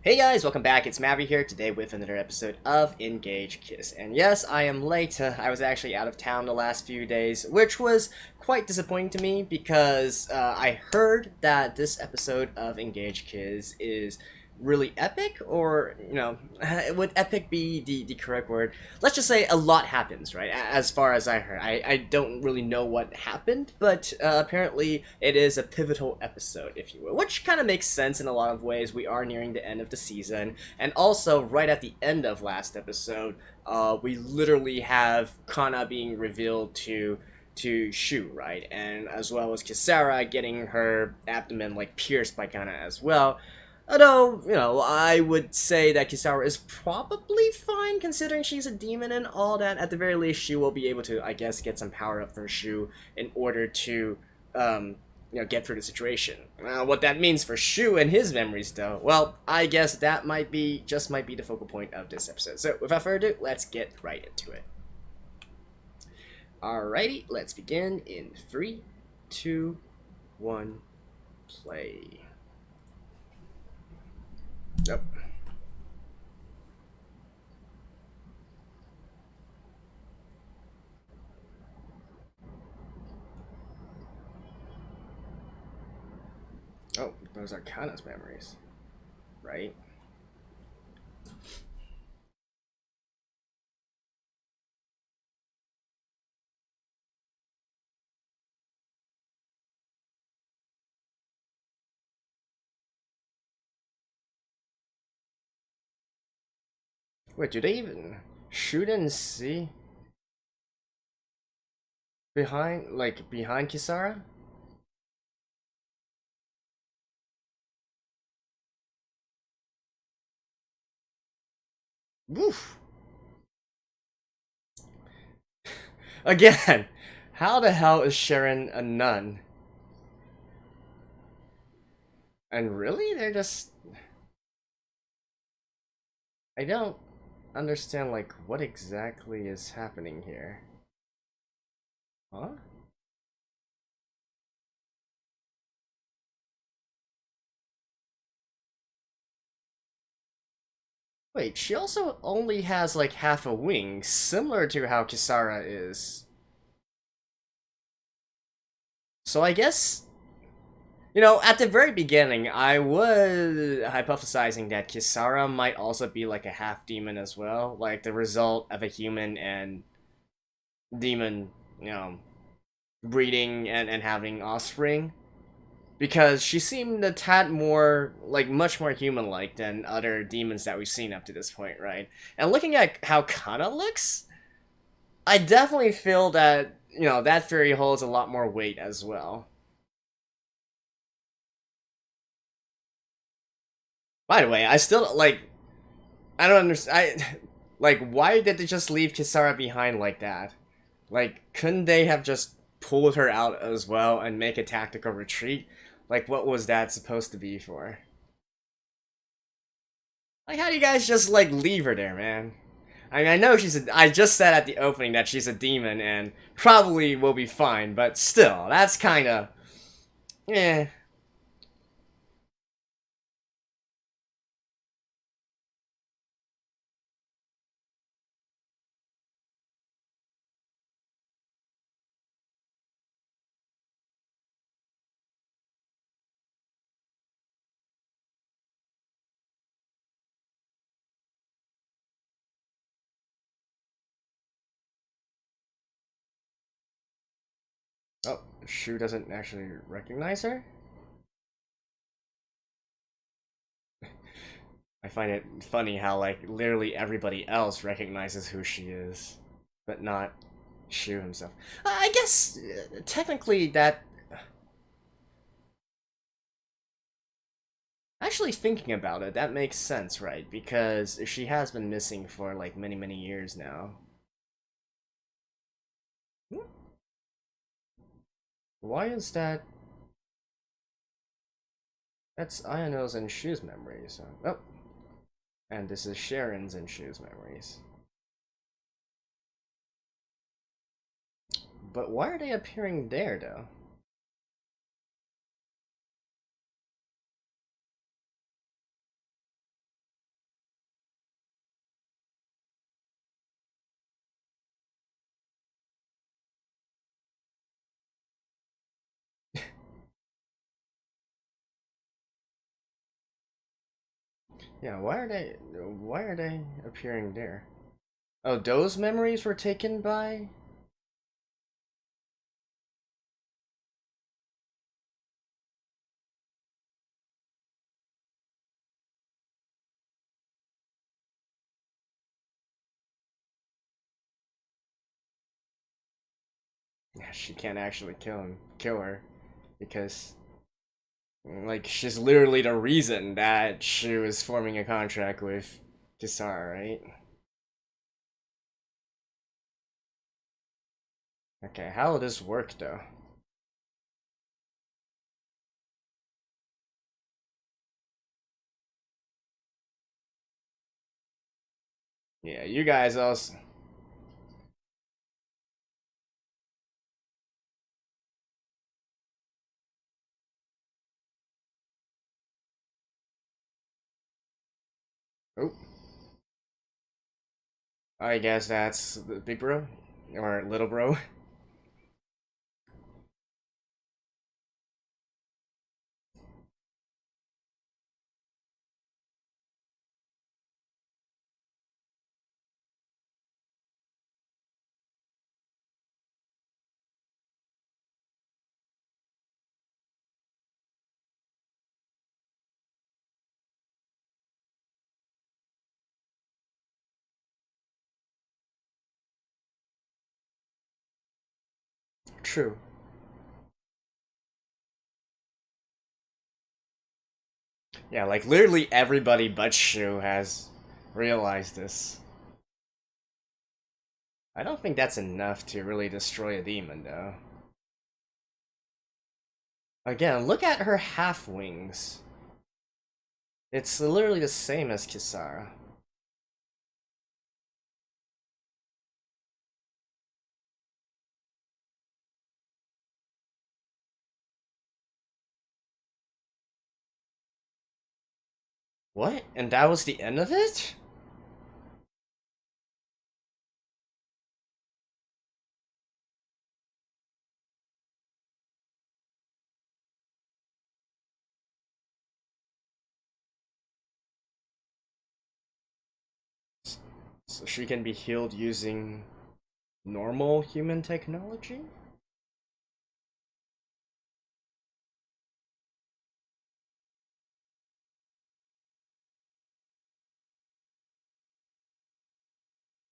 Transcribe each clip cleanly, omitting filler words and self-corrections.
Hey guys, welcome back. It's Maverick here today with another episode of Engage Kiss. And yes, I am late. I was actually out of town the last few days, which was quite disappointing to me because I heard that this episode of Engage Kiss is really epic, or, would epic be the correct word? Let's just say a lot happens, right? As far as I heard. I don't really know what happened, but apparently it is a pivotal episode, if you will, which kind of makes sense in a lot of ways. We are nearing the end of the season, and also right at the end of last episode, we literally have Kana being revealed to Shu, right? And as well as Kisara getting her abdomen like pierced by Kana as well. Although, I would say that Kisara is probably fine considering she's a demon and all that. At the very least, she will be able to, I guess, get some power up for Shu in order to, get through the situation. What that means for Shu and his memories, though, well, I guess that might be the focal point of this episode. So, without further ado, let's get right into it. Alrighty, let's begin in 3, 2, 1, play. Yep. Oh, those are Kana's memories, right? Wait, do they even shoot and see behind Kisara? Woof. Again, how the hell is Sharon a nun? And really, they're just... I don't understand, like, what exactly is happening here. Huh? Wait, she also only has, like, half a wing, similar to how Kisara is. So I guess... at the very beginning, I was hypothesizing that Kisara might also be like a half demon as well, like the result of a human and demon, breeding and having offspring. Because she seemed a tad more, like, much more human like than other demons that we've seen up to this point, right? And looking at how Kana looks, I definitely feel that, that theory holds a lot more weight as well. By the way, I still, like, I don't understand. Like, why did they just leave Kisara behind like that? Like, couldn't they have just pulled her out as well and make a tactical retreat? Like, what was that supposed to be for? Like, how do you guys just, like, leave her there, man? I mean, I know I just said at the opening that she's a demon and probably will be fine, but still, that's kinda... Eh. Oh, Shu doesn't actually recognize her? I find it funny how, like, literally everybody else recognizes who she is, but not Shu himself. I guess, technically, that... Actually, thinking about it, that makes sense, right? Because she has been missing for, like, many, many years now. Hmm? Why is that... That's Ayano's and Shu's memories. Oh, and this is Sharon's and Shu's memories. But why are they appearing there, though? Yeah, why are they appearing there? Oh, those memories were taken by? Yeah, she can't actually kill her, because like she's literally the reason that she was forming a contract with Kisara, right? Okay, how will this work though? Yeah, you guys also. Oh, I guess that's the big bro or little bro. True. Yeah, like literally everybody but Shu has realized this. I don't think that's enough to really destroy a demon, though. Again, look at her half wings. It's literally the same as Kisara. What? And that was the end of it? So she can be healed using normal human technology?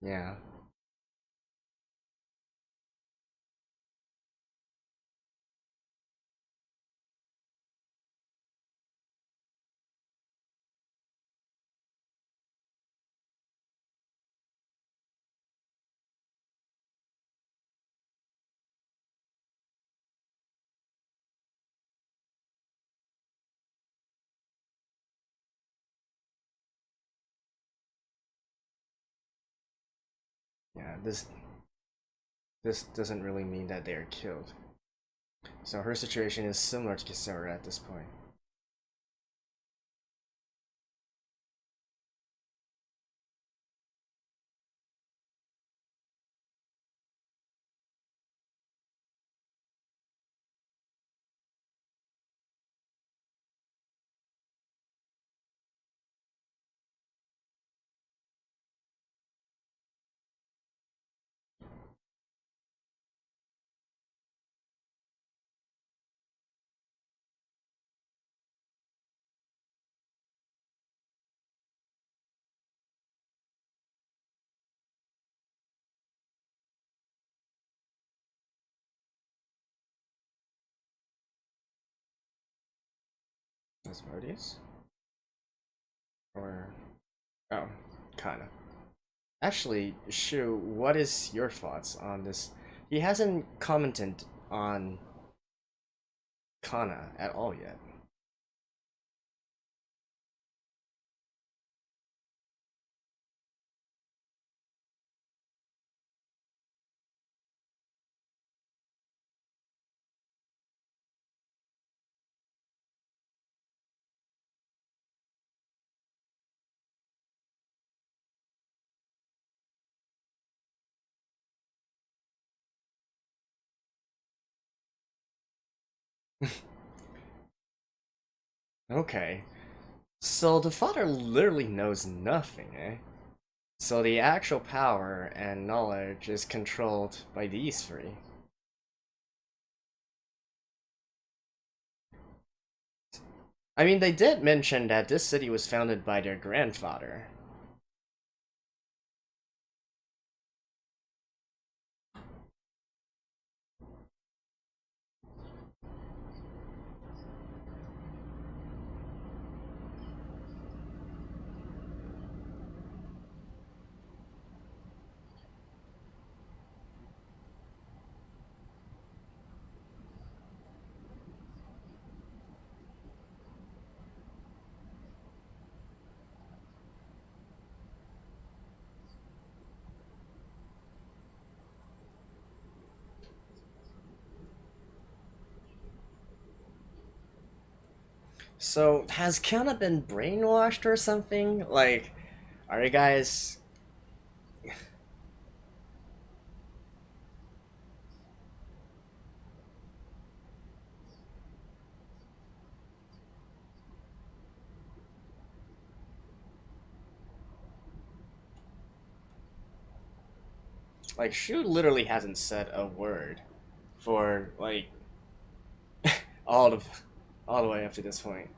Yeah. Yeah, this doesn't really mean that they are killed. So her situation is similar to Kisara at this point. Asmodeus? Or oh, kinda. Actually, Shu, what is your thoughts on this? He hasn't commented on Kana at all yet. Okay, So the father literally knows nothing, eh? So the actual power and knowledge is controlled by these three. I mean, they did mention that this city was founded by their grandfather. So, has Kiana been brainwashed or something? Like, are you guys. Like, Shu literally hasn't said a word for, like, all the, all the way up to this point.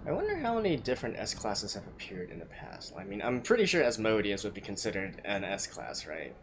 I wonder how many different S classes have appeared in the past. I mean, I'm pretty sure Asmodeus would be considered an S class, right?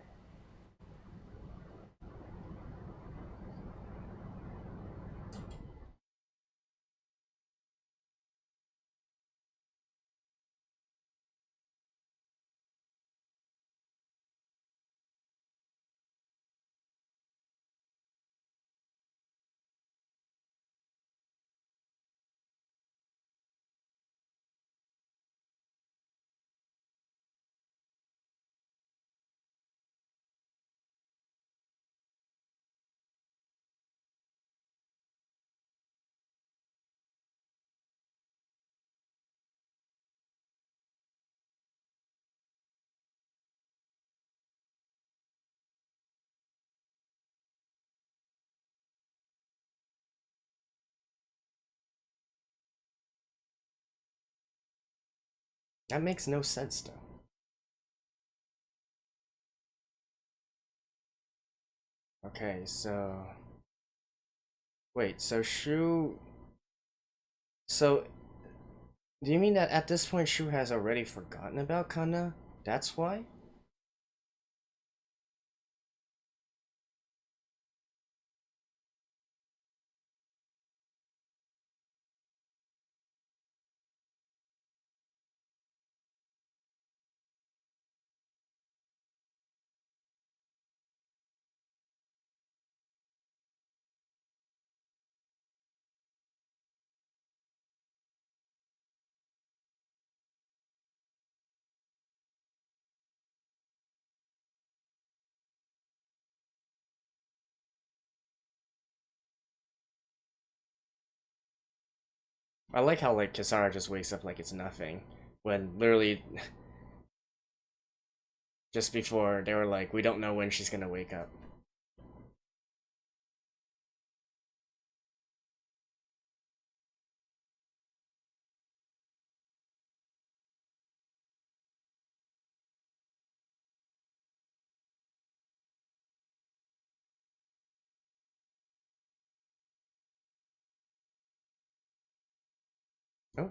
That makes no sense, though. Okay, so. Wait, so Shu. So, do you mean that at this point Shu has already forgotten about Kana? That's why? I like how, like, Kisara just wakes up like it's nothing. When literally, just before, they were like, we don't know when she's gonna wake up. Oh,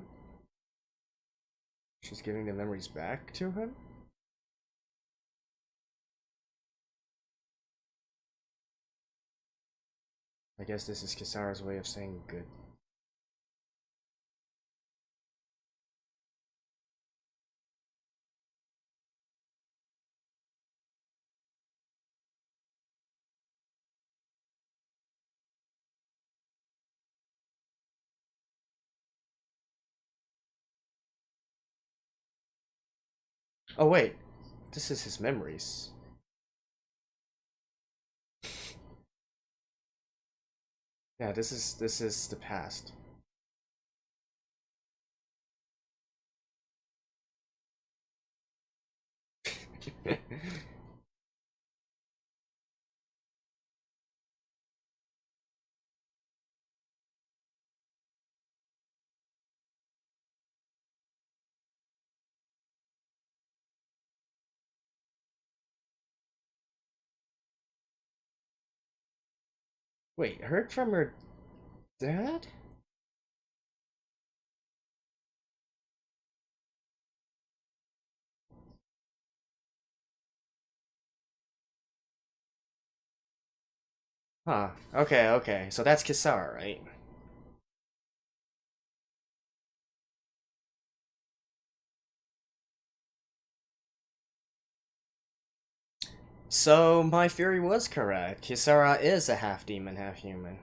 she's giving the memories back to him? I guess this is Kisara's way of saying good. Oh wait, this is his memories. Yeah, this is the past. Wait, heard from her dad? Huh. Okay, okay. So that's Kisara, right? So my theory was correct. Kisara is a half demon, half human.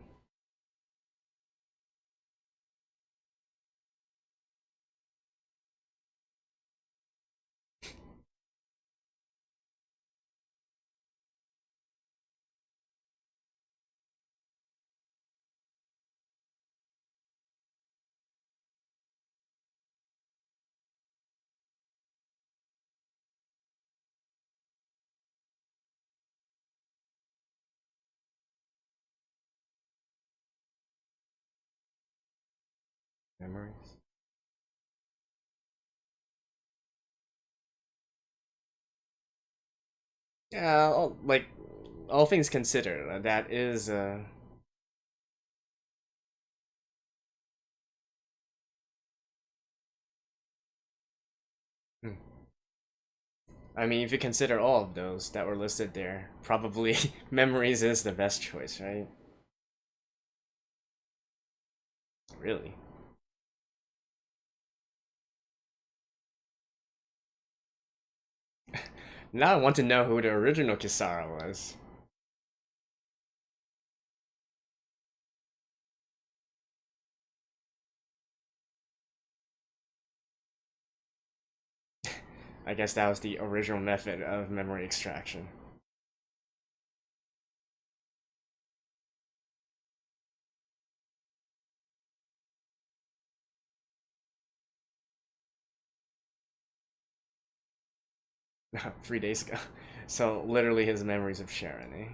Memories. Yeah, like all things considered, that is hmm. I mean, if you consider all of those that were listed there, probably memories is the best choice, right? Really? Now I want to know who the original Kisara was. I guess that was the original method of memory extraction. No, 3 days ago. So literally his memories of Sharon, eh?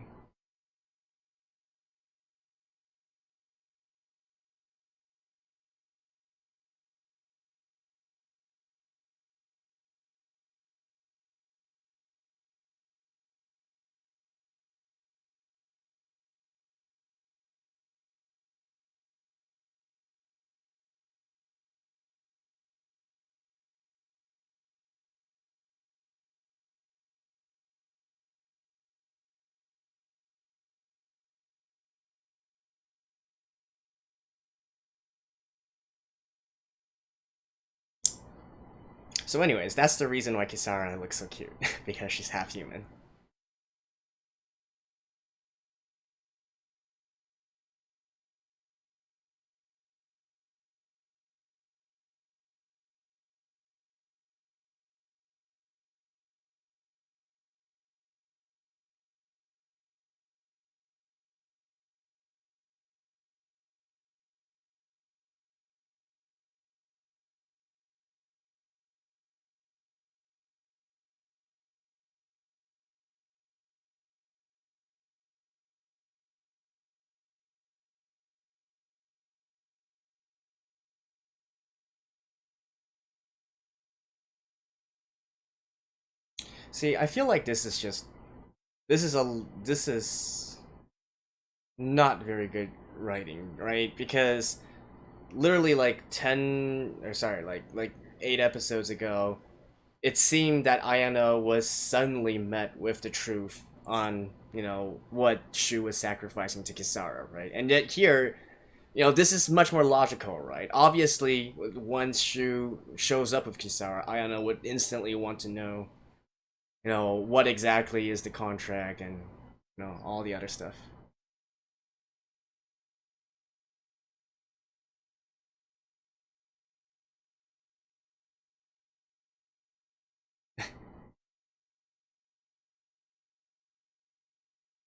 So anyways, that's the reason why Kisara looks so cute. Because she's half human. See, I feel like this is not very good writing, right? Because literally like 10 or sorry, like 8 episodes ago, it seemed that Ayano was suddenly met with the truth on, what Shu was sacrificing to Kisara, right? And yet here, this is much more logical, right? Obviously, once Shu shows up with Kisara, Ayana would instantly want to know, what exactly is the contract and, all the other stuff.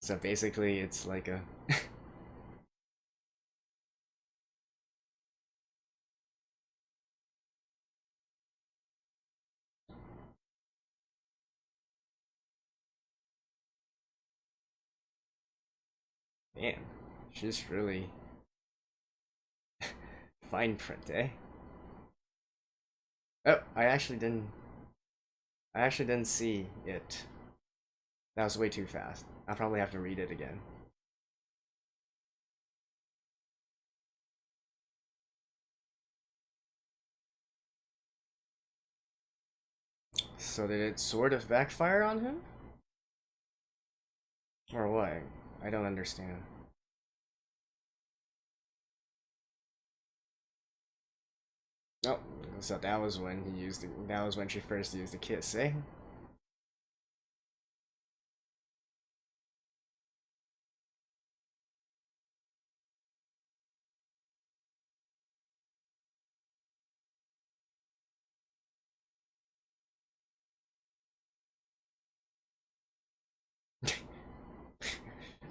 So basically, it's like a man. She's really fine print, eh? Oh, I actually didn't. I actually didn't see it. That was way too fast. I'll probably have to read it again. So did it sort of backfire on him? Or what? I don't understand. Oh, so that was when he used that was when she first used the kiss, eh?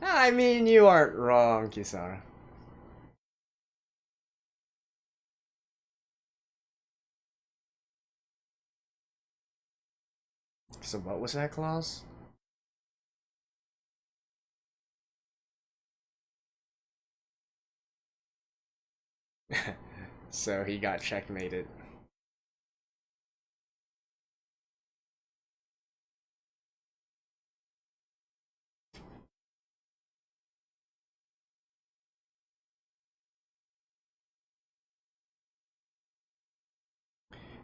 I mean, you aren't wrong, Kisara. So what was that clause? So he got checkmated.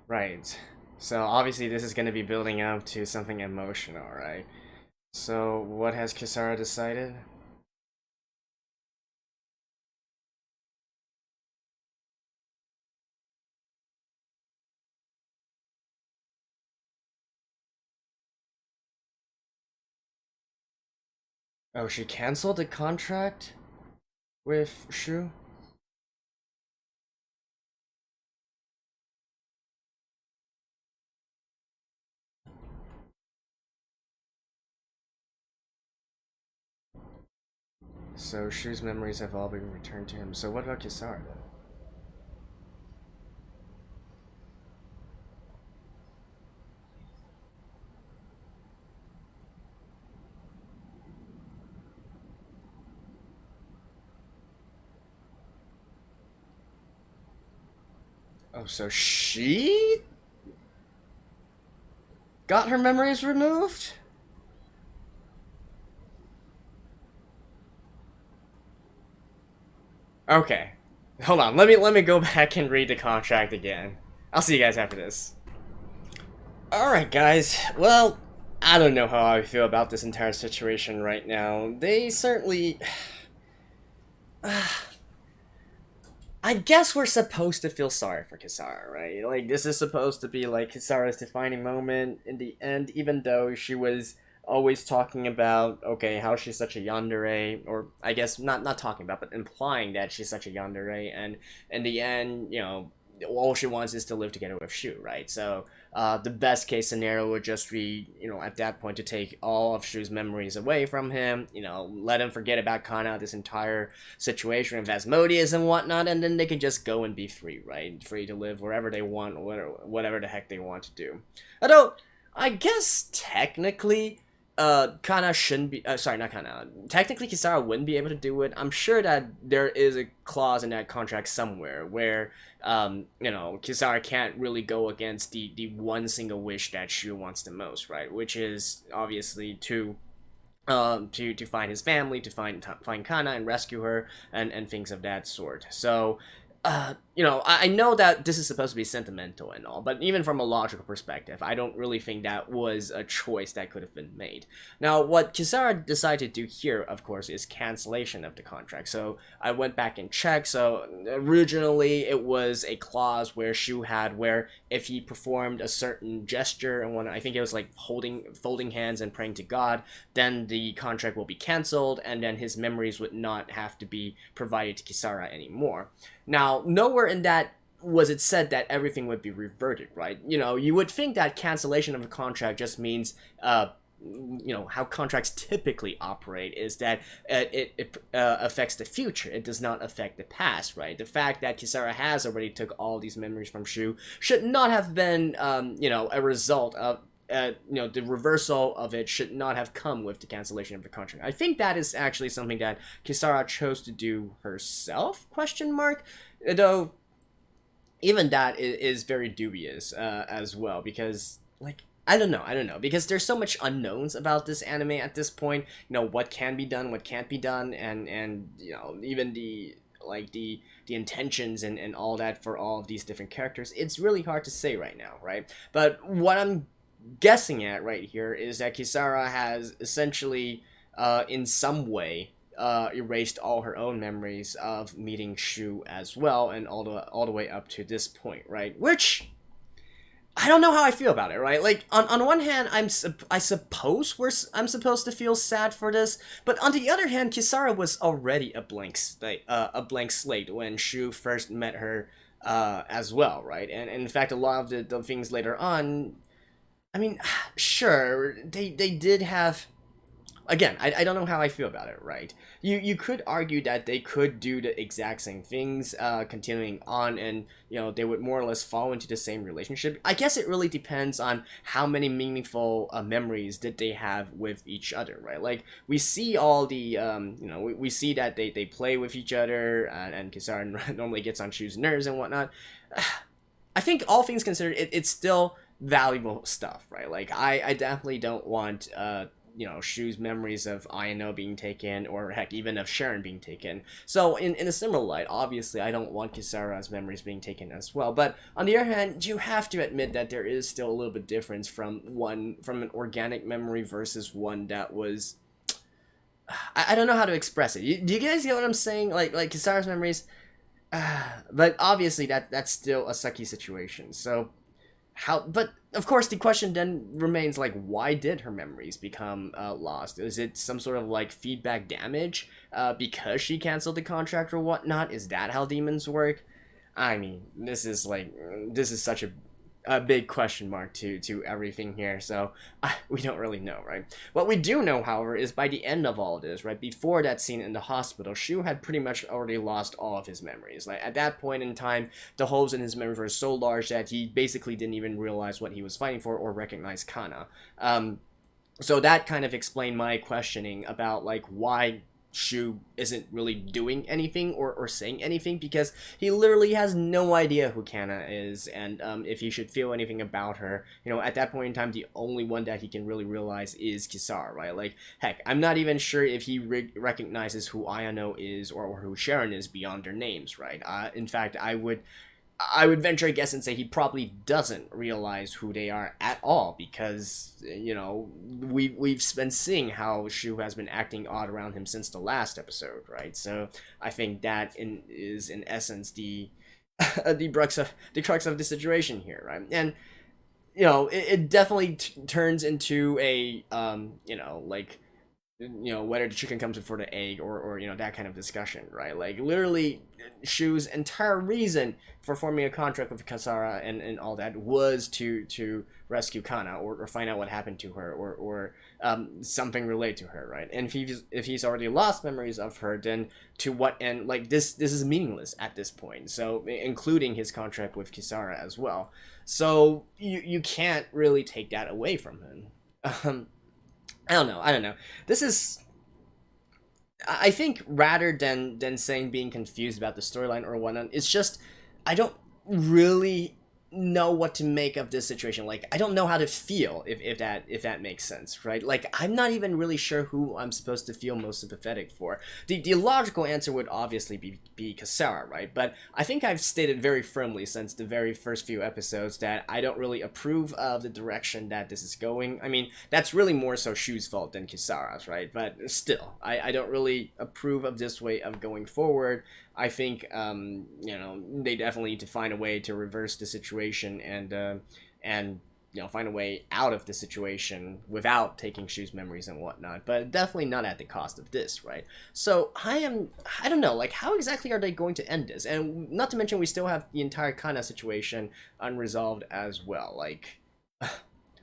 Right. So obviously this is going to be building up to something emotional, right? So what has Kisara decided? Oh, she canceled the contract with Shu? So Shu's memories have all been returned to him. So what about Kisara then? Oh, so she got her memories removed? Okay. Hold on. Let me go back and read the contract again. I'll see you guys after this. Alright, guys. Well, I don't know how I feel about this entire situation right now. They certainly. I guess we're supposed to feel sorry for Kisara, right? Like, this is supposed to be like Kisara's defining moment in the end, even though she was always talking about, okay, how she's such a yandere, or I guess not talking about, but implying that she's such a yandere, and in the end, all she wants is to live together with Shu, right? So the best case scenario would just be, at that point to take all of Shu's memories away from him, let him forget about Kana, this entire situation with Asmodeus and whatnot, and then they can just go and be free, right? Free to live wherever they want, whatever the heck they want to do. Although, I guess technically, Kana shouldn't be. Sorry, not Kana. Technically, Kisara wouldn't be able to do it. I'm sure that there is a clause in that contract somewhere where, Kisara can't really go against the one single wish that Shu wants the most, right? Which is obviously to find his family, to find Kana and rescue her, and things of that sort. So I know that this is supposed to be sentimental and all, but even from a logical perspective, I don't really think that was a choice that could have been made. Now, what Kisara decided to do here, of course, is cancellation of the contract. So I went back and checked. So originally, it was a clause where Shu had where if he performed a certain gesture and one, I think it was like folding hands and praying to God, then the contract will be canceled, and then his memories would not have to be provided to Kisara anymore. Now, nowhere in that was it said that everything would be reverted, right? You would think that cancellation of a contract just means, how contracts typically operate is that it affects the future. It does not affect the past, right? The fact that Kisara has already took all these memories from Shu should not have been, a result of the reversal of it should not have come with the cancellation of the contract. I think that is actually something that Kisara chose to do herself, question mark, though even that is very dubious as well, because, like, I don't know, because there's so much unknowns about this anime at this point, what can be done, what can't be done, and even the intentions and all that for all of these different characters. It's really hard to say right now, right? But what I'm guessing at right here is that Kisara has essentially, in some way, erased all her own memories of meeting Shu as well, and all the way up to this point, right? Which I don't know how I feel about it, right? Like, on one hand, I suppose I'm supposed to feel sad for this, but on the other hand, Kisara was already a blank slate when Shu first met her as well, right? And in fact, a lot of the things later on, I mean, sure, they did have... Again, I don't know how I feel about it, right? You could argue that they could do the exact same things, continuing on, and, they would more or less fall into the same relationship. I guess it really depends on how many meaningful memories did they have with each other, right? Like, we see all the, we see that they play with each other, and Kisara normally gets on Shu's nerves and whatnot. I think all things considered, it's still valuable stuff, right? Like, I definitely don't want, Shu's memories of Ayano being taken, or heck, even of Sharon being taken. So, in a similar light, obviously, I don't want Kisara's memories being taken as well. But, on the other hand, you have to admit that there is still a little bit difference from an organic memory versus one that was... I don't know how to express it. Do you guys get what I'm saying? Like Kisara's memories... but, obviously, that's still a sucky situation. So... But of course the question then remains, like, why did her memories become lost? Is it some sort of like feedback damage because she canceled the contract or whatnot? Is that how demons work? I mean, this is such a big question mark to everything here, so we don't really know, right? What we do know, however, is by the end of all this, right, before that scene in the hospital, Shu had pretty much already lost all of his memories. Like, at that point in time, the holes in his memories were so large that he basically didn't even realize what he was fighting for or recognize Kana. So that kind of explained my questioning about, like, why Shu isn't really doing anything or saying anything, because he literally has no idea who Kana is, and if he should feel anything about her, at that point in time, the only one that he can really realize is Kisara, right? Like, heck, I'm not even sure if he recognizes who Ayano is or who Sharon is beyond their names, right? In fact, I would venture a guess and say he probably doesn't realize who they are at all, because, we've been seeing how Shu has been acting odd around him since the last episode, right? So I think that is in essence the crux of the situation here, right? And it definitely turns into a whether the chicken comes before the egg, or that kind of discussion, right? Like, literally, Shu's entire reason for forming a contract with Kisara and all that was to rescue Kana, or find out what happened to her, or something related to her, right? And if he's already lost memories of her, then to what end? Like, this is meaningless at this point, so including his contract with Kisara as well. So you can't really take that away from him. I don't know. This is... I think rather than saying being confused about the storyline or whatnot, it's just... I don't really know what to make of this situation. Like, I don't know how to feel, if that makes sense, right? Like, I'm not even really sure who I'm supposed to feel most sympathetic for. The logical answer would obviously be Kisara, right? But I think I've stated very firmly since the very first few episodes that I don't really approve of the direction that this is going. I mean, that's really more so Shu's fault than Kisara's, right? But still, I don't really approve of this way of going forward. I think, they definitely need to find a way to reverse the situation and find a way out of the situation without taking Shu's memories and whatnot, but definitely not at the cost of this, right? So I don't know, like, how exactly are they going to end this? And not to mention, we still have the entire Kana situation unresolved as well, like,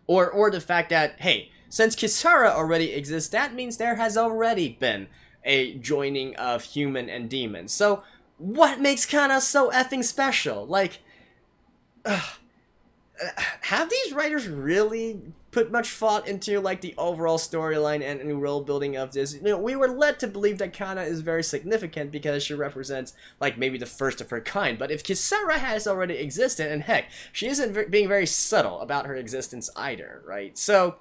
or the fact that, hey, since Kisara already exists, that means there has already been a joining of human and demon. So what makes Kana so effing special? Like, have these writers really put much thought into, like, the overall storyline and world building of this? We were led to believe that Kana is very significant because she represents, like, maybe the first of her kind. But if Kisara has already existed, and heck, she isn't being very subtle about her existence either, right? So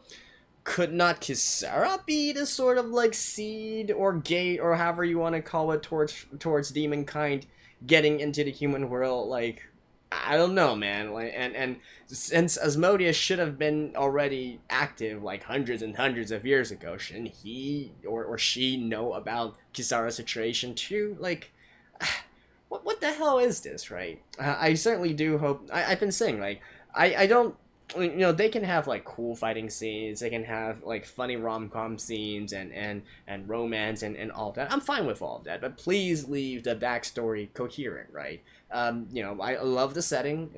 could not Kisara be the sort of, like, seed or gate or however you want to call it towards demonkind getting into the human world? Like, I don't know, man. Like, and since Asmodeus should have been already active like hundreds and hundreds of years ago, shouldn't he or she know about Kisara's situation too? Like, what the hell is this, right? I certainly do hope. I've been saying, like, I don't. They can have, like, cool fighting scenes, they can have, like, funny rom-com scenes and romance and all that. I'm fine with all of that, but please leave the backstory coherent, right? I love the setting.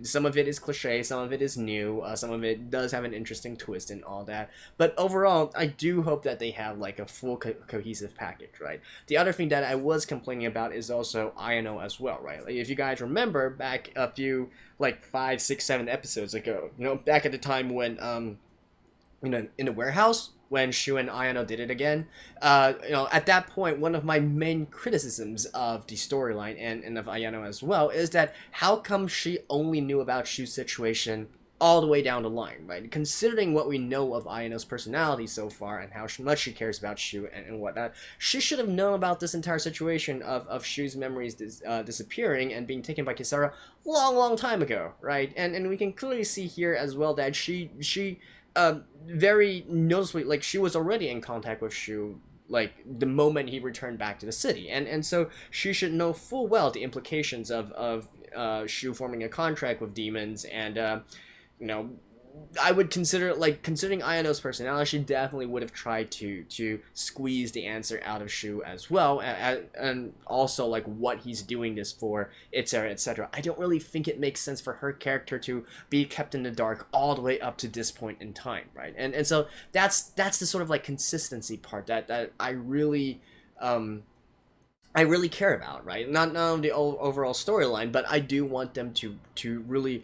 Some of it is cliche, some of it is new, some of it does have an interesting twist and all that. But overall, I do hope that they have, like, a full cohesive package, right? The other thing that I was complaining about is also Ayano as well, right? Like, if you guys remember back a few, like, 5, 6, 7 episodes ago, back at the time when in the warehouse when Shu and Ayano did it again, at that point, one of my main criticisms of the storyline and of Ayano as well is that how come she only knew about Shu's situation all the way down the line, right? Considering what we know of Ayano's personality so far and how much she cares about Shu and whatnot, she should have known about this entire situation of Shu's memories disappearing and being taken by Kisara long time ago, right? And we can clearly see here as well that she very noticeably, like, she was already in contact with Shu, like, the moment he returned back to the city, and so she should know full well the implications of Shu forming a contract with demons. And I would consider, like, considering Ayano's personality, she definitely would have tried to squeeze the answer out of Shu as well, and also, like, what he's doing this for, etc., etc. I don't really think it makes sense for her character to be kept in the dark all the way up to this point in time, right? And so that's the sort of, like, consistency part that I really care about, right? Not the overall storyline, but I do want them to really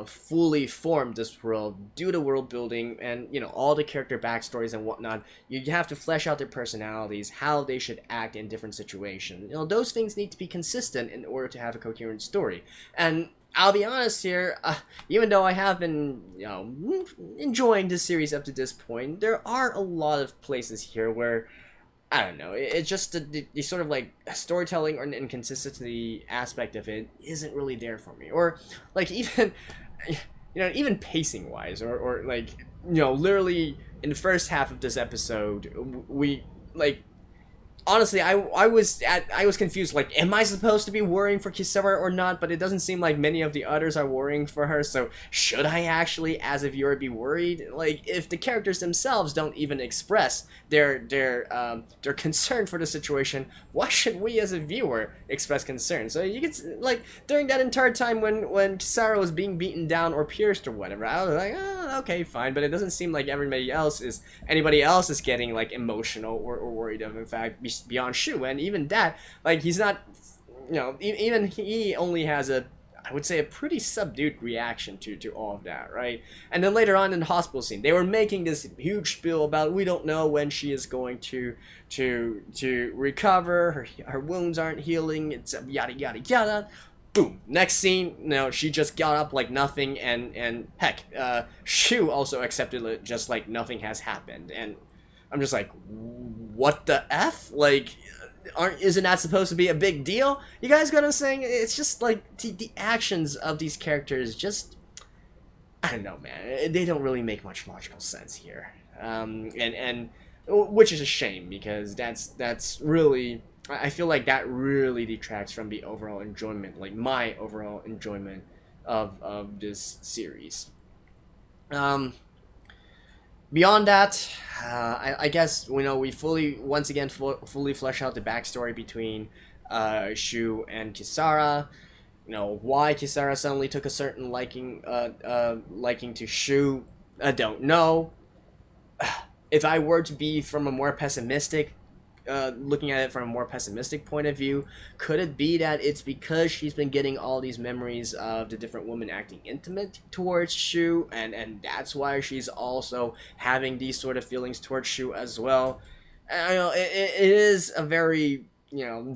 fully form this world, do the world building, and all the character backstories and whatnot. You have to flesh out their personalities, how they should act in different situations. Those things need to be consistent in order to have a coherent story. And I'll be honest here, even though I have been enjoying this series up to this point, there are a lot of places here where I don't know, it's just the sort of, like, storytelling or inconsistency aspect of it isn't really there for me. Or, like, even even pacing wise, or like, literally in the first half of this episode, we, like, honestly, I was confused, like, am I supposed to be worrying for Kisara or not? But it doesn't seem like many of the others are worrying for her, so should I actually, as a viewer, be worried? Like, if the characters themselves don't even express their concern for the situation, why should we as a viewer express concern? So you could, like, during that entire time when Kisara was being beaten down or pierced or whatever, I was like, oh, okay, fine, but it doesn't seem like anybody else is getting, like, emotional or worried of, in fact, beyond Shu. And even that, like, he's not, even he only has I would say a pretty subdued reaction to all of that, right? And then later on in the hospital scene, they were making this huge spiel about, we don't know when she is going to recover, her wounds aren't healing, it's yada yada yada. boom, next scene, she just got up like nothing, and heck, Shu also accepted it just like nothing has happened, and I'm just like, what the F? Like, isn't that supposed to be a big deal? You guys got what I'm saying? It's just like, the actions of these characters just, I don't know, man, they don't really make much logical sense here, and which is a shame, because that's really, I feel like that really detracts from the overall enjoyment, like my overall enjoyment of this series. Beyond that, I guess we once again fully flesh out the backstory between Shu and Kisara. Why Kisara suddenly took a certain liking to Shu, I don't know. If I were to be from a more pessimistic, looking at it from a more pessimistic point of view, could it be that it's because she's been getting all these memories of the different women acting intimate towards Shu, and that's why she's also having these sort of feelings towards Shu as well? I know it is a very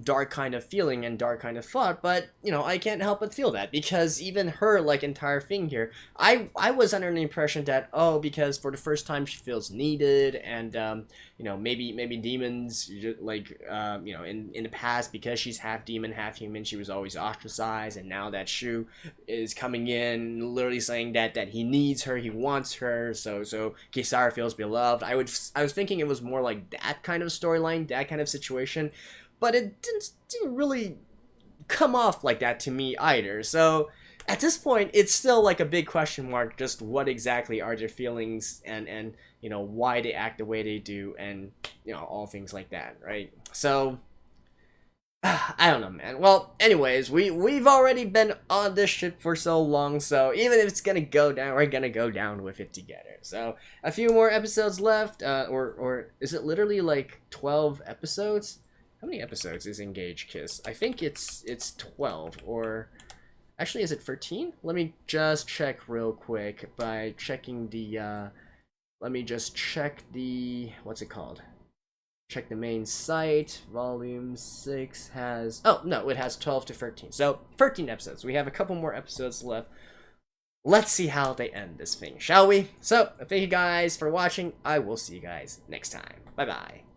dark kind of feeling and dark kind of thought, but I can't help but feel that, because even her like entire thing here, I was under the impression that, because for the first time she feels needed, and maybe demons, like in the past, because she's half demon half human, she was always ostracized, and now that Shu is coming in literally saying that he needs her, he wants her, so Kisara feels beloved. I was thinking it was more like that kind of storyline, that kind of situation, but it didn't really come off like that to me either. So at this point, it's still like a big question mark, just what exactly are their feelings, and why they act the way they do, and all things like that, right? So I don't know, man. Well, anyways, we've already been on this ship for so long, so even if it's gonna go down, we're gonna go down with it together. So a few more episodes left, or is it literally like 12 episodes? How many episodes is Engage Kiss? I think it's 12, or actually, is it 13? Let me just check real quick by checking the let me just check the, what's it called? Check the main site. Volume 6 has, oh no, it has 12 to 13. So 13 episodes. We have a couple more episodes left. Let's see how they end this thing, shall we? So thank you guys for watching. I will see you guys next time. Bye bye.